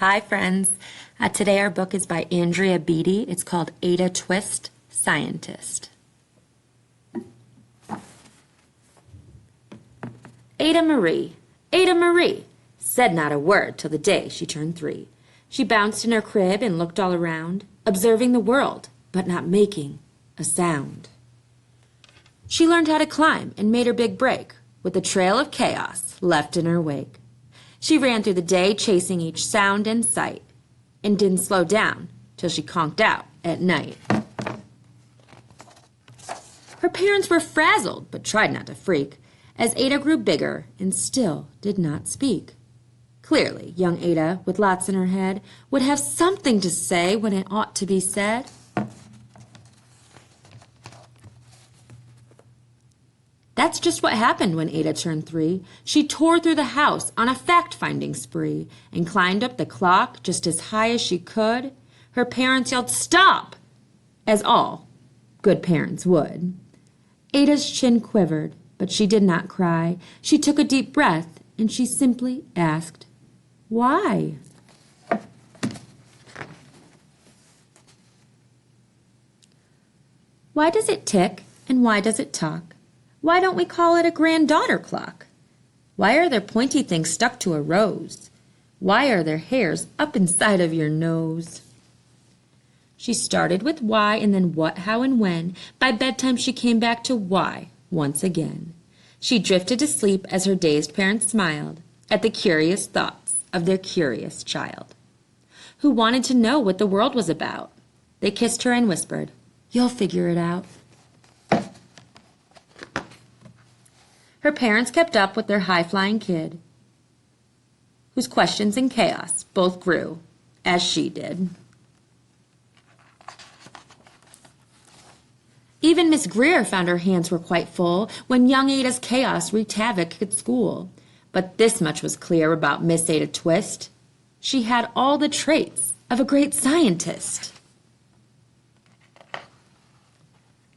Hi, friends. Today our book is by Andrea Beaty. It's called Ada Twist, Scientist. Ada Marie, said not a word till the day she turned 3. She bounced in her crib and looked all around, observing the world, but not making a sound. She learned how to climb and made her big break, with a trail of chaos left in her wake. She ran through the day chasing each sound and sight, and didn't slow down till she conked out at night. Her parents were frazzled, but tried not to freak, as Ada grew bigger and still did not speak. Clearly, young Ada, with lots in her head, would have something to say when it ought to be said. That's just what happened when Ada turned 3. She tore through the house on a fact-finding spree and climbed up the clock just as high as she could. Her parents yelled, "Stop!" as all good parents would. Ada's chin quivered, but she did not cry. She took a deep breath, and she simply asked, "Why?" Why does it tick, and why does it talk? Why don't we call it a granddaughter clock? Why are there pointy things stuck to a rose? Why are there hairs up inside of your nose? She started with why and then what, how, and when. By bedtime she came back to why once again. She drifted to sleep as her dazed parents smiled at the curious thoughts of their curious child, who wanted to know what the world was about. They kissed her and whispered, "You'll figure it out." Her parents kept up with their high-flying kid, whose questions and chaos both grew, as she did. Even Miss Greer found her hands were quite full when young Ada's chaos wreaked havoc at school. But this much was clear about Miss Ada Twist. She had all the traits of a great scientist.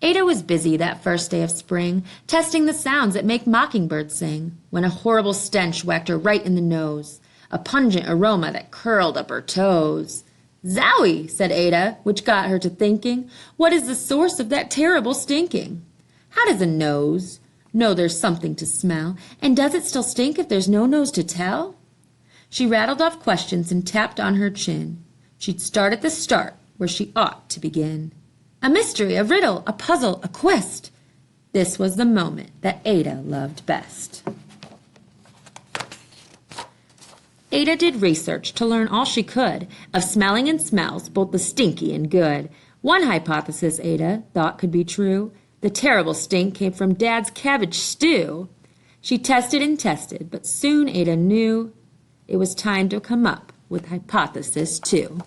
Ada was busy that first day of spring, testing the sounds that make mockingbirds sing, when a horrible stench whacked her right in the nose, a pungent aroma that curled up her toes. "Zowie," said Ada, which got her to thinking, what is the source of that terrible stinking? How does a nose know there's something to smell, and does it still stink if there's no nose to tell? She rattled off questions and tapped on her chin. She'd start at the start, where she ought to begin. A mystery, a riddle, a puzzle, a quest. This was the moment that Ada loved best. Ada did research to learn all she could of smelling and smells, both the stinky and good. One hypothesis Ada thought could be true. The terrible stink came from Dad's cabbage stew. She tested and tested, but soon Ada knew it was time to come up with hypothesis 2.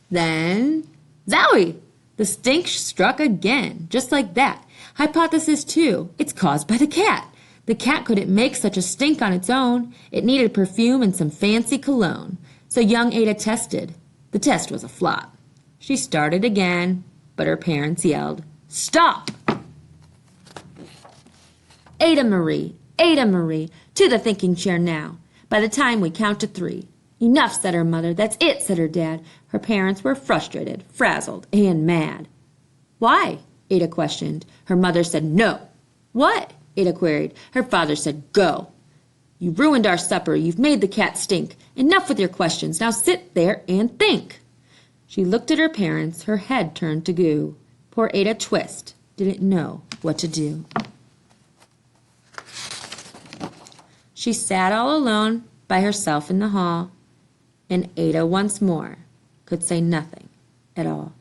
Then, zowie! The stink struck again, just like that. Hypothesis 2, it's caused by the cat. The cat couldn't make such a stink on its own. It needed perfume and some fancy cologne. So young Ada tested. The test was a flop. She started again, but her parents yelled, "Stop!" Ada Marie, to the thinking chair now. By the time we count to 3. "Enough," said her mother. "That's it," said her dad. Her parents were frustrated, frazzled, and mad. "Why?" Ada questioned. Her mother said, "No." "What?" Ada queried. Her father said, "Go. You ruined our supper. You've made the cat stink. Enough with your questions. Now sit there and think." She looked at her parents, her head turned to goo. Poor Ada Twist didn't know what to do. She sat all alone by herself in the hall, and Ada once more could say nothing at all.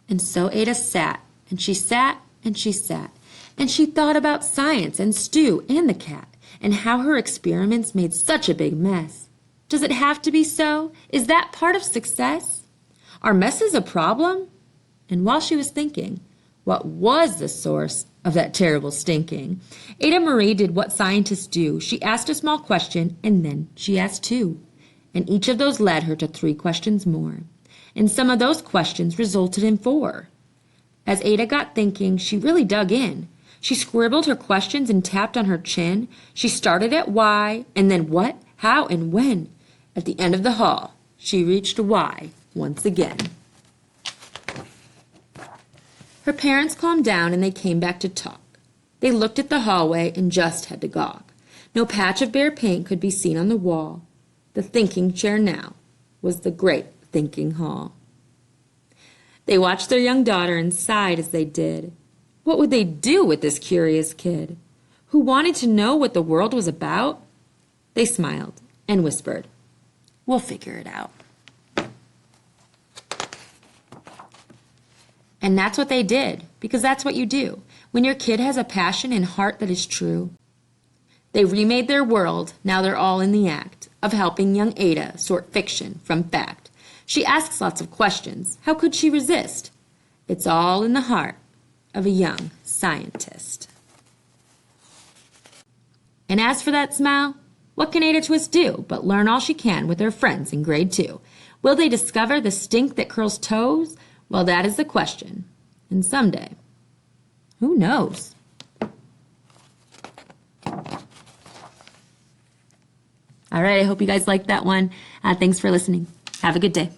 And so Ada sat, and she sat, and she sat, and she thought about science and Stu and the cat, and how her experiments made such a big mess. Does it have to be so? Is that part of success? Are messes a problem? And while she was thinking, what was the source of that terrible stinking, Ada Marie did what scientists do. She asked a small question, and then she asked 2. And each of those led her to 3 questions more. And some of those questions resulted in 4. As Ada got thinking, she really dug in. She scribbled her questions and tapped on her chin. She started at why, and then what, how, and when. At the end of the hall, she reached why once again. Her parents calmed down and they came back to talk. They looked at the hallway and just had to gawk. No patch of bare paint could be seen on the wall. The thinking chair now was the great thinking hall. They watched their young daughter and sighed as they did. What would they do with this curious kid, who wanted to know what the world was about? They smiled and whispered, "We'll figure it out." And that's what they did, because that's what you do when your kid has a passion and heart that is true. They remade their world. Now they're all in the act of helping young Ada sort fiction from fact. She asks lots of questions. How could she resist? It's all in the heart of a young scientist. And as for that smile, what can Ada Twist do but learn all she can with her friends in grade 2? Will they discover the stink that curls toes? Well, that is the question. And someday, who knows? All right, I hope you guys liked that one. Thanks for listening. Have a good day.